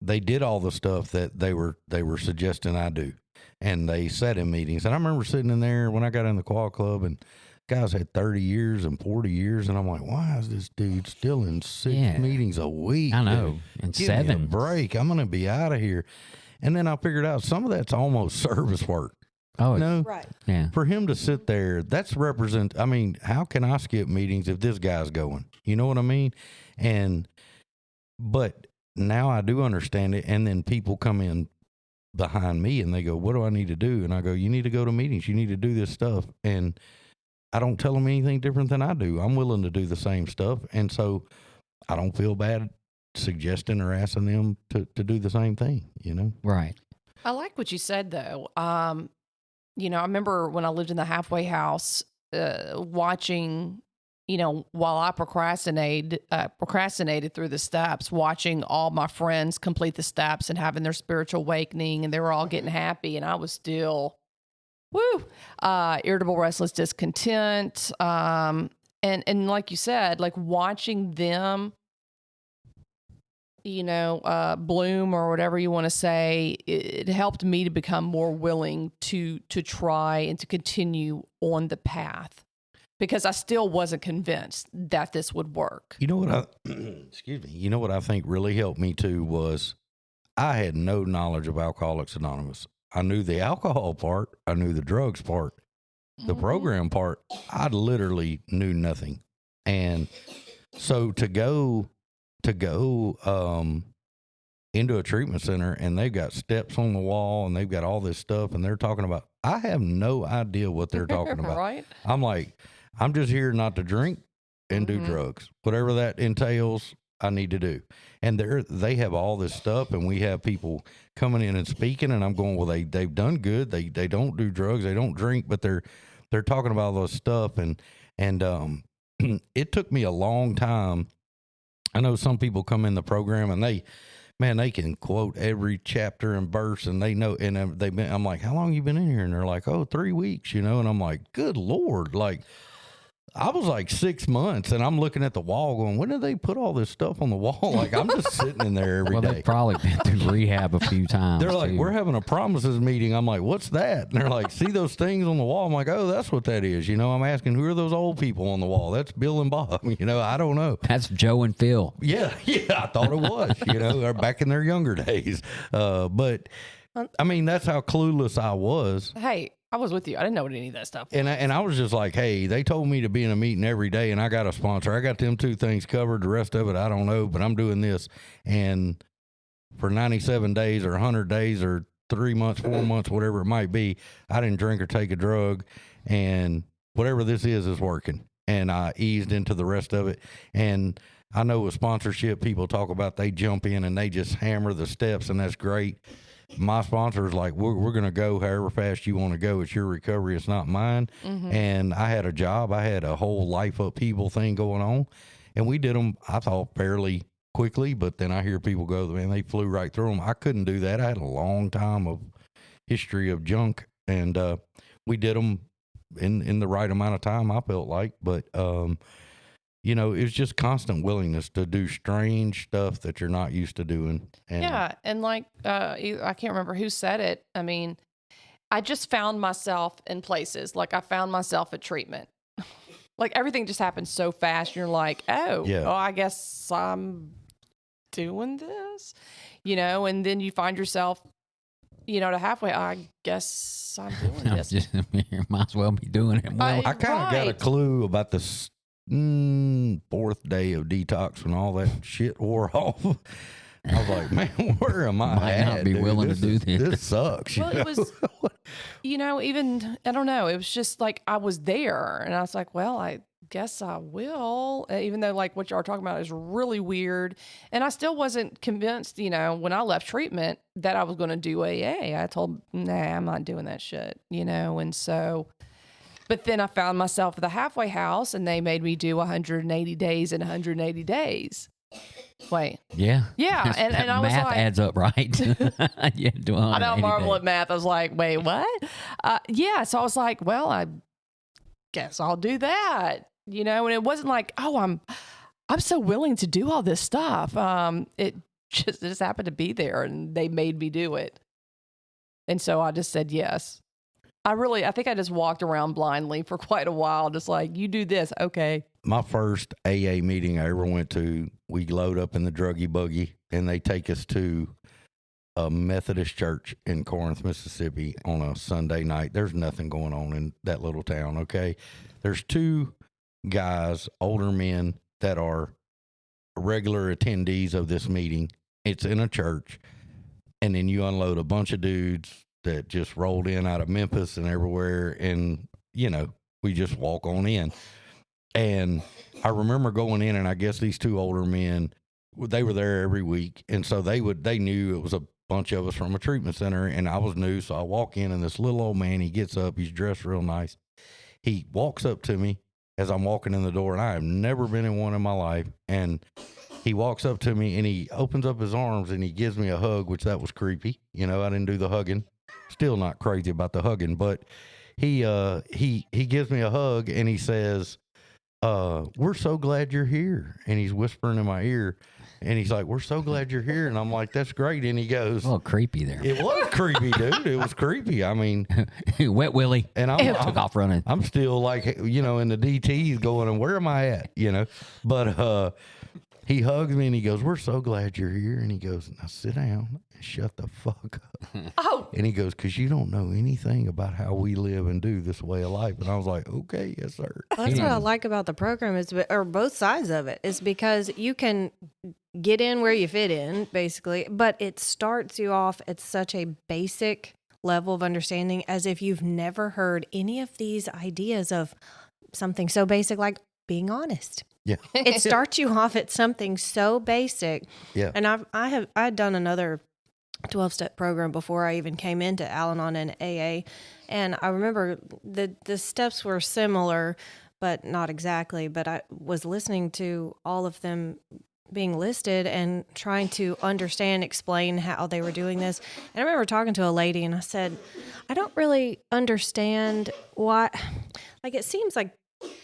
they did all the stuff that they were suggesting I do. And they sat in meetings. And I remember sitting in there when I got in the quad club, and guys had 30 years and 40 years. And I'm like, why is this dude still in 6 meetings a week? I know. And Give 7. me a break. I'm going to be out of here. And then I figured out some of that's almost service work. Oh, Right. Yeah. For him to sit there, I mean, how can I skip meetings if this guy's going? You know what I mean? But now I do understand it. And then people come in behind me and they go, what do I need to do? And I go, you need to go to meetings. You need to do this stuff. And I don't tell them anything different than I do. I'm willing to do the same stuff. And so I don't feel bad suggesting or asking them to do the same thing, Right. I like what you said, though. I remember when I lived in the halfway house, watching, while I procrastinated through the steps, watching all my friends complete the steps and having their spiritual awakening, and they were all getting happy, and I was still, irritable, restless, discontent, and like you said, like watching them, bloom or whatever you want to say, it helped me to become more willing to try and to continue on the path, because I still wasn't convinced that this would work. You know what excuse me. You know what I think really helped me too was I had no knowledge of Alcoholics Anonymous. I knew the alcohol part. I knew the drugs part. The program part, I literally knew nothing. And so to go into a treatment center and they've got steps on the wall and they've got all this stuff and they're talking about, I have no idea what they're talking about. Right? I'm like, I'm just here not to drink and do drugs. Whatever that entails, I need to do. And they have all this stuff, and we have people coming in and speaking, and I'm going, well, they've done good. They don't do drugs, they don't drink, but they're talking about all this stuff, and it took me a long time. I know some people come in the program and they can quote every chapter and verse, and they know, and I'm like, how long you been in here? And they're like, 3 weeks, and I'm like, good Lord, like, I was like 6 months, and I'm looking at the wall going, when did they put all this stuff on the wall? Like, I'm just sitting in there every Well, day. they've probably been through rehab a few times. They're like, too. we're having a promises meeting. I'm like, what's that? And they're like, see those things on the wall? I'm like, oh, that's what that is. You know, I'm asking, who are those old people on the wall? That's Bill and Bob. You know, I don't know. That's Joe and Phil. Yeah, I thought it was, you know, back in their younger days. But, I mean, that's how clueless I was. Hey, I was with you. I didn't know what any of that stuff was. And I was just like, hey, they told me to be in a meeting every day, and I got a sponsor. I got them 2 things covered. The rest of it, I don't know, but I'm doing this. And for 97 days or 100 days or 3 months, 4 months, whatever it might be, I didn't drink or take a drug. And whatever this is working. And I eased into the rest of it. And I know with sponsorship, people talk about they jump in and they just hammer the steps, and that's great. My sponsor is like, we're going to go however fast you want to go. It's your recovery. It's not mine. And I had a job. I had a whole life upheaval thing going on. And we did them, I thought, fairly quickly. But then I hear people go, man, they flew right through them. I couldn't do that. I had a long time of history of junk. And we did them in the right amount of time, I felt like. But, you know, it was just constant willingness to do strange stuff that you're not used to doing. And Yeah, and like I can't remember who said it. I mean, I just found myself in places. Like I found myself at treatment. Like everything just happened so fast. You're like, oh, Yeah. oh, I guess I'm doing this, you know. And then you find yourself, you know, to halfway. I guess I'm doing this. Might as well be doing it. Well, I kind of got a Right. clue about the 4th day of detox when all that shit wore off. I was like, man, where am I Might at, not be dude? willing to do this. This sucks. you Well, know? it was, you know, even, I don't know. It was just like I was there and I was like, well, I guess I will, even though like what y'all are talking about is really weird. And I still wasn't convinced, you know, when I left treatment that I was going to do AA. I told, nah, I'm not doing that shit, you know. And so, but then I found myself at the halfway house and they made me do 180 days in 180 days. Wait. yeah. Yeah. And I was math like, adds up, right? Yeah, I know, marvel at math. I was like, wait, what? Yeah. So I was like, well, I guess I'll do that, you know. And it wasn't like, oh, I'm so willing to do all this stuff. It just happened to be there, and they made me do it. And so I just said yes. I think I just walked around blindly for quite a while, just like, you do this, okay. My first AA meeting I ever went to, we load up in the druggy buggy and they take us to a Methodist church in Corinth, Mississippi on a Sunday night. There's nothing going on in that little town, okay? There's 2 guys, older men, that are regular attendees of this meeting. It's in a church. And then you unload a bunch of dudes that just rolled in out of Memphis and everywhere. And, you know, we just walk on in. And I remember going in, and I guess these 2 older men, they were there every week. And so they knew it was a bunch of us from a treatment center, and I was new. So I walk in, and this little old man, he gets up, he's dressed real nice. He walks up to me as I'm walking in the door, and I have never been in one in my life. And he walks up to me and he opens up his arms and he gives me a hug, which that was creepy. You know, I didn't do the hugging. Still not crazy about the hugging, but he gives me a hug and he says, we're so glad you're here. And he's whispering in my ear and he's like, we're so glad you're here. And I'm like, that's great. And he goes, A little creepy there. it was creepy, dude. It was creepy. I mean, Wet Willie. and Took off running. I'm still like, you know, in the DTs going, and where am I at? You know, but, he hugs me and he goes, we're so glad you're here. And he goes, now sit down and shut the fuck up. Oh, And he goes, because you don't know anything about how we live and do this way of life. And I was like, okay, yes, sir. That's what I like about the program is, or both sides of it, is because you can get in where you fit in, basically, but it starts you off at such a basic level of understanding as if you've never heard any of these ideas of something so basic like being honest. Yeah. It starts you off at something so basic. Yeah. And I had done another 12-step program before I even came into Al-Anon and AA. And I remember the steps were similar, but not exactly. But I was listening to all of them being listed and trying to understand, explain how they were doing this. And I remember talking to a lady and I said, I don't really understand why, like, it seems like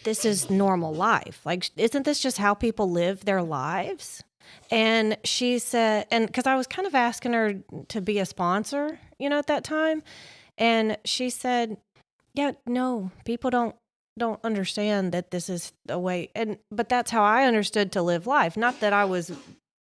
this is normal life. Like, isn't this just how people live their lives? And she said, and because I was kind of asking her to be a sponsor, at that time. And she said, yeah, no, people don't understand that this is a way. But that's how I understood to live life. Not that I was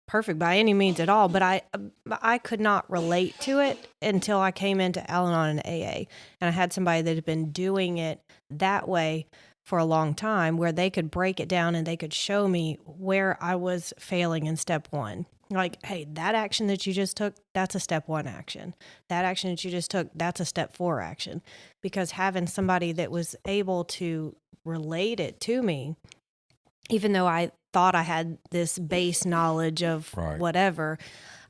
perfect by any means at all, but I could not relate to it until I came into Al-Anon and AA. And I had somebody that had been doing it that way for a long time, where they could break it down and they could show me where I was failing in step one. Like, hey, that action that you just took, that's a step one action. That action that you just took, that's a step 4 action. Because having somebody that was able to relate it to me, even though I thought I had this base knowledge of whatever,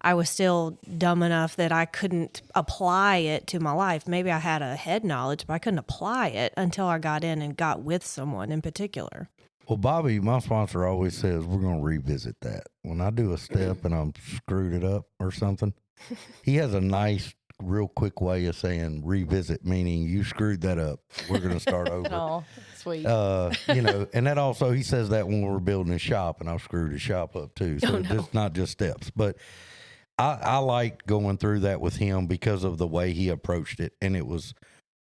I was still dumb enough that I couldn't apply it to my life. Maybe I had a head knowledge, but I couldn't apply it until I got in and got with someone in particular. Well, Bobby, my sponsor, always says we're going to revisit that. When I do a step and I'm screwed it up or something, he has a nice, real quick way of saying revisit, meaning you screwed that up. We're going to start over. Oh, sweet. And that also, he says that when we're building a shop, and I've screwed his shop up too. So it's not just steps. But I liked going through that with him because of the way he approached it. And it was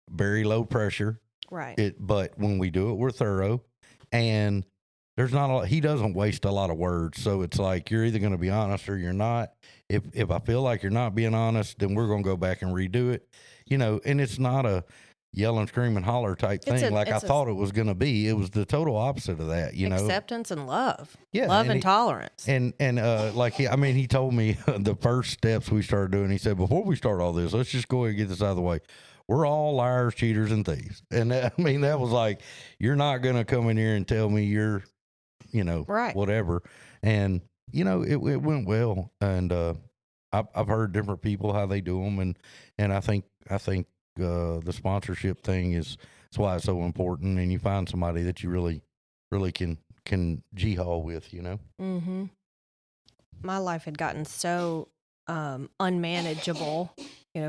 very low pressure. Right. But when we do it, we're thorough. And there's not a lot, he doesn't waste a lot of words. So it's like, you're either going to be honest or you're not. If I feel like you're not being honest, then we're going to go back and redo it, and it's not a yell and scream and holler type thing like I thought it was going to be. It was the total opposite of that, Acceptance and love. Yeah. Love and tolerance. And he told me the first steps we started doing, he said, before we start all this, let's just go ahead and get this out of the way. We're all liars, cheaters, and thieves. And that was like, you're not going to come in here and tell me you're, right. whatever. And, it went well. And I've heard different people, how they do them. And I think the sponsorship thing that's why it's so important. And you find somebody that you really, really can G-haul with, Mm-hmm. My life had gotten so unmanageable,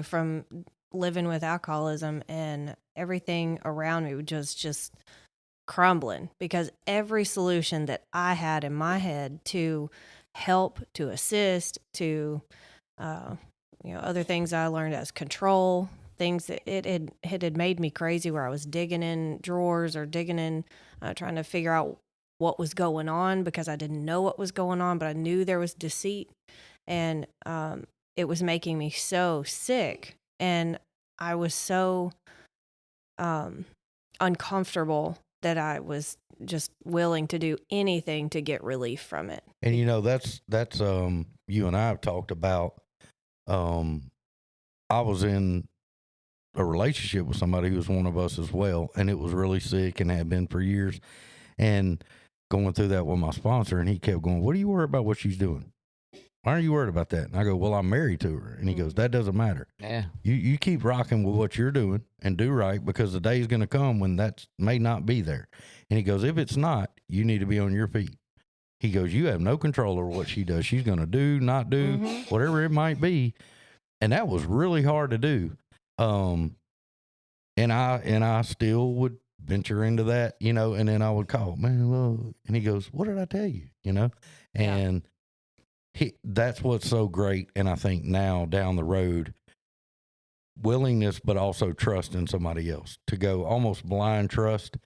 from living with alcoholism, and everything around me was just crumbling, because every solution that I had in my head to help, to assist, to other things I learned as control, things that it had made me crazy, where I was digging in drawers or digging in trying to figure out what was going on, because I didn't know what was going on, but I knew there was deceit, and it was making me so sick. And I was so uncomfortable that I was just willing to do anything to get relief from it. And that's you and I have talked about. I was in a relationship with somebody who was one of us as well, and it was really sick and had been for years. And going through that with my sponsor, and he kept going, "What are you worried about what she's doing? Why are you worried about that?" And I go, "Well, I'm married to her." And he goes, "That doesn't matter. Yeah. You keep rocking with what you're doing and do right, because the day is going to come when that may not be there." And he goes, "If it's not, you need to be on your feet." He goes, "You have no control over what she does. She's going to do, not do, whatever it might be." And that was really hard to do. And I still would venture into that, and then I would call, "Man, well," and he goes, "What did I tell you?" And that's what's so great. And I think now down the road, willingness, but also trust in somebody else, to go almost blind trust.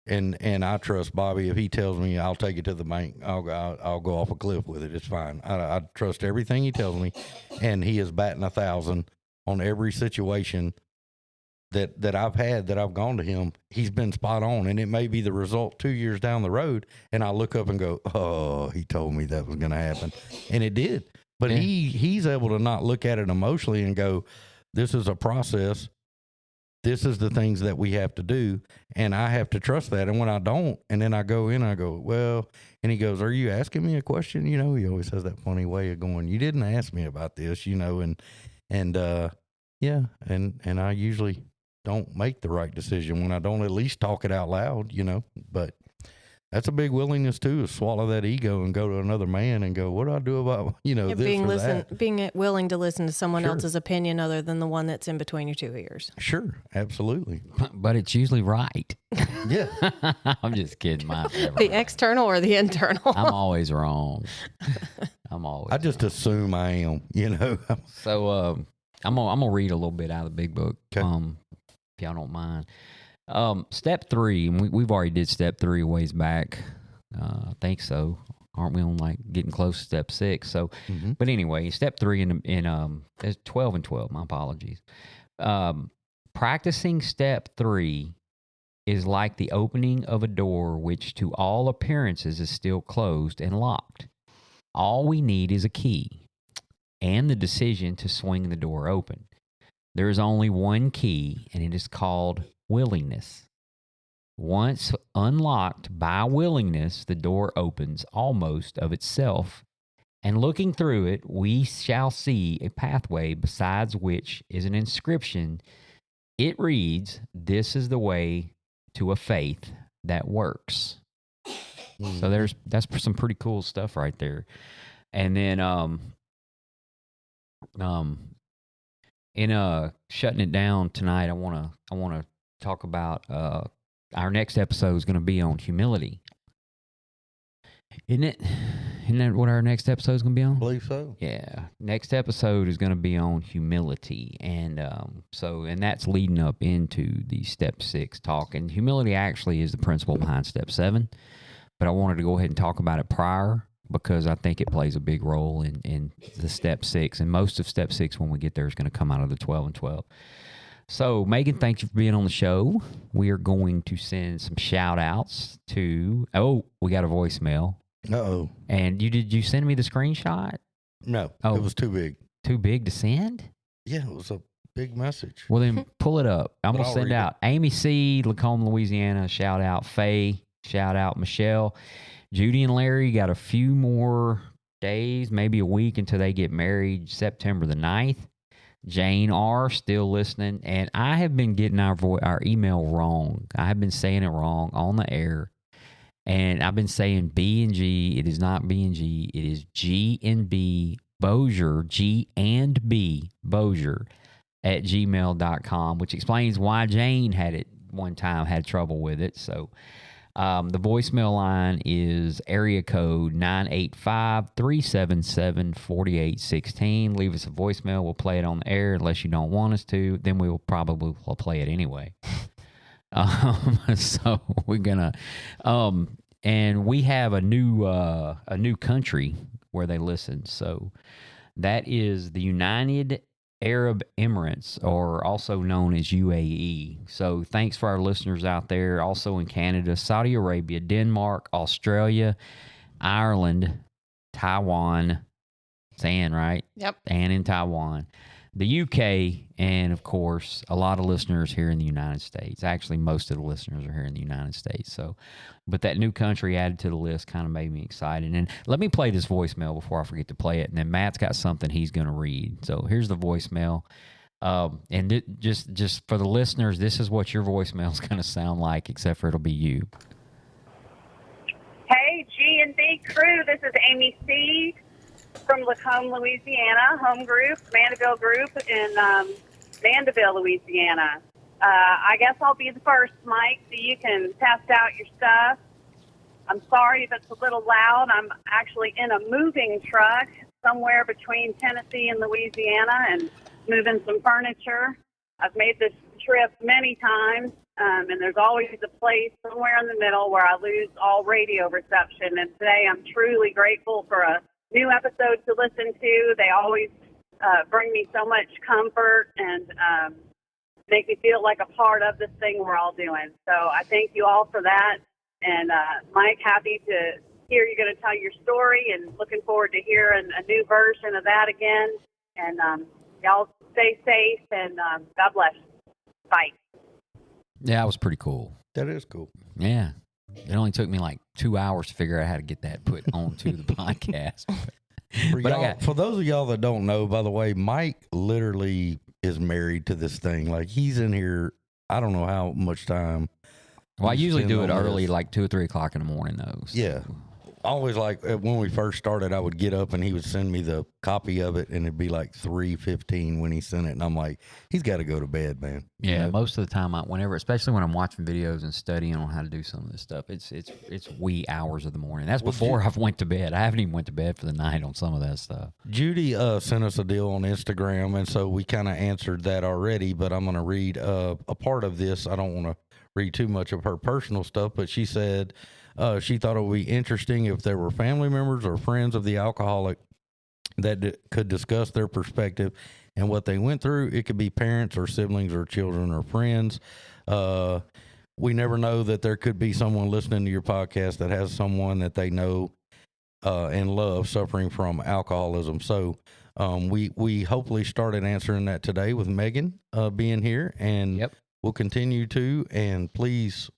And I trust Bobby. If he tells me I'll take it to the bank, I'll go off a cliff with it. It's fine. I trust everything he tells me, and he is batting 1,000 on every situation that I've had, that I've gone to him. He's been spot on, and it may be the result 2 years down the road, and I look up and go, "Oh, he told me that was going to happen," and it did. But yeah, he's able to not look at it emotionally and go, "This is a process. This is the things that we have to do, and I have to trust that." And when I don't, and then I go in, I go, "Well," and he goes, "Are you asking me a question?" He always has that funny way of going, "You didn't ask me about this," and yeah, and I usually don't make the right decision when I don't at least talk it out loud, but that's a big willingness too, to swallow that ego and go to another man and go, what do I do about, this being or that? being willing to listen to someone Sure. else's opinion other than the one that's in between your two ears. Sure, absolutely. But it's usually right. Yeah. I'm just kidding. Mine's never The right. external or the internal? I'm always wrong. I'm always. I just assume I am, So I'm gonna read a little bit out of the big book. Okay. If y'all don't mind. Step 3, and we've already did step 3 a ways back. I think so. Aren't we on like getting close to step 6? So, Mhm. but anyway, step 3 in it's 12 and 12. My apologies. Practicing step 3 is like the opening of a door which to all appearances is still closed and locked. All we need is a key and the decision to swing the door open. There is only one key, and it is called willingness. Once unlocked by willingness, the door opens almost of itself, and looking through it, we shall see a pathway besides which is an inscription. It reads, "This is the way to a faith that works." So that's some pretty cool stuff right there. And then in shutting it down tonight, I wanna talk about our next episode is going to be on humility. Isn't it? Isn't that what our next episode is going to be I on? believe so. Yeah, next episode is going to be on humility, and and that's leading up into the step 6 talk. And humility actually is the principle behind step 7, but I wanted to go ahead and talk about it prior because I think it plays a big role in the step 6, and most of step 6 when we get there is going to come out of the 12 and 12. So, Megan, thank you for being on the show. We are going to send some shout outs to, we got a voicemail. Uh-oh. And did you send me the screenshot? No, Oh. it was too big. Too big to send? Yeah, it was a big message. Well, then pull it up. I'm But going to I'll send read out Amy C., Lacombe, Louisiana, shout out Faye, shout out Michelle. Judy and Larry got a few more days, maybe a week until they get married, September the 9th. Jane R. still listening, and I have been getting our email wrong. I have been saying it wrong on the air, and I've been saying B and G. It is not B and G. It is G and B Bozier, G and B Bozier at gmail.com, which explains why Jane had trouble with it. So the voicemail line is area code 985-377-4816. Leave us a voicemail. We'll play it on the air unless you don't want us to. Then we will probably play it anyway. So we're gonna, and we have a new country where they listen. So that is the United Arab Emirates, or also known as UAE. So thanks for our listeners out there, also in Canada, Saudi Arabia, Denmark, Australia, Ireland, Taiwan, saying right? Yep. And in Taiwan, the UK, and of course, a lot of listeners here in the United States. Actually, most of the listeners are here in the United States. So, but that new country added to the list kind of made me excited. And let me play this voicemail before I forget to play it. And then Matt's got something he's going to read. So here's the voicemail. And just for the listeners, this is what your voicemail is going to sound like, except for it'll be you. Hey, G&B crew, this is Amy C. from Lacombe, Louisiana, home group, Mandeville group in Mandeville, Louisiana. I guess I'll be the first, Mike, so you can test out your stuff. I'm sorry if it's a little loud. I'm actually in a moving truck somewhere between Tennessee and Louisiana and moving some furniture. I've made this trip many times, and there's always a place somewhere in the middle where I lose all radio reception. And today I'm truly grateful for a new episode to listen to. They always bring me so much comfort and make me feel like a part of this thing we're all doing. So I thank you all for that. And Mike, happy to hear you're going to tell your story and looking forward to hearing a new version of that again. And y'all stay safe and God bless. Bye. Yeah, that was pretty cool. That is cool. Yeah. It only took me like 2 hours to figure out how to get that put onto the podcast. For those of y'all that don't know, by the way, Mike literally is married to this thing. Like, he's in here, I don't know how much time, Well, I Just usually send do it on early, this. like 2 or 3 o'clock in the morning, though. So. Yeah. Always like when we first started, I would get up and he would send me the copy of it, and it'd be like 3:15 when he sent it, and I'm like, he's got to go to bed, man. Yeah, You know? most of the time, whenever, especially when I'm watching videos and studying on how to do some of this stuff, it's wee hours of the morning. That's before I've went to bed. I haven't even went to bed for the night on some of that stuff. Judy sent us a deal on Instagram, and so we kind of answered that already. But I'm going to read a part of this. I don't want to read too much of her personal stuff, but she said she thought it would be interesting if there were family members or friends of the alcoholic that could discuss their perspective and what they went through. It could be parents or siblings or children or friends. We never know that there could be someone listening to your podcast that has someone that they know and love suffering from alcoholism. So we hopefully started answering that today with Megan being here, and Yep. we'll continue to. And please,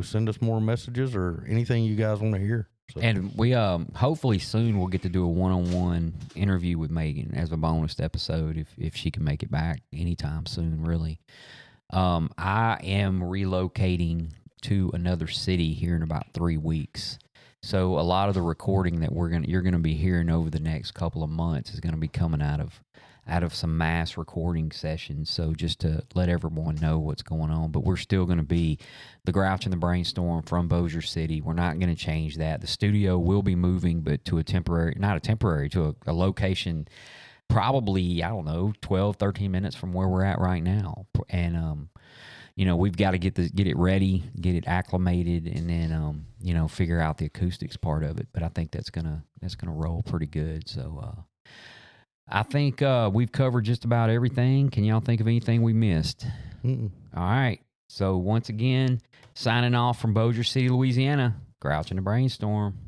send us more messages or anything you guys want to hear. So. And we hopefully soon we'll get to do a one-on-one interview with Megan as a bonus episode if she can make it back anytime soon, really. I am relocating to another city here in about 3 weeks. So a lot of the recording that you're gonna be hearing over the next couple of months is gonna be coming out of some mass recording sessions. So just to let everyone know what's going on, but we're still going to be the Grouch and the Brainstorm from Bossier City. We're not going to change that. The studio will be moving, but to to a location, probably, I don't know, 12, 13 minutes from where we're at right now. And, we've got to get it ready, get it acclimated, and then, figure out the acoustics part of it. But I think that's going to roll pretty good. So, I think we've covered just about everything. Can y'all think of anything we missed? Mm-mm. All right. So once again, signing off from Bossier City, Louisiana, Grouch and the Brainstorm.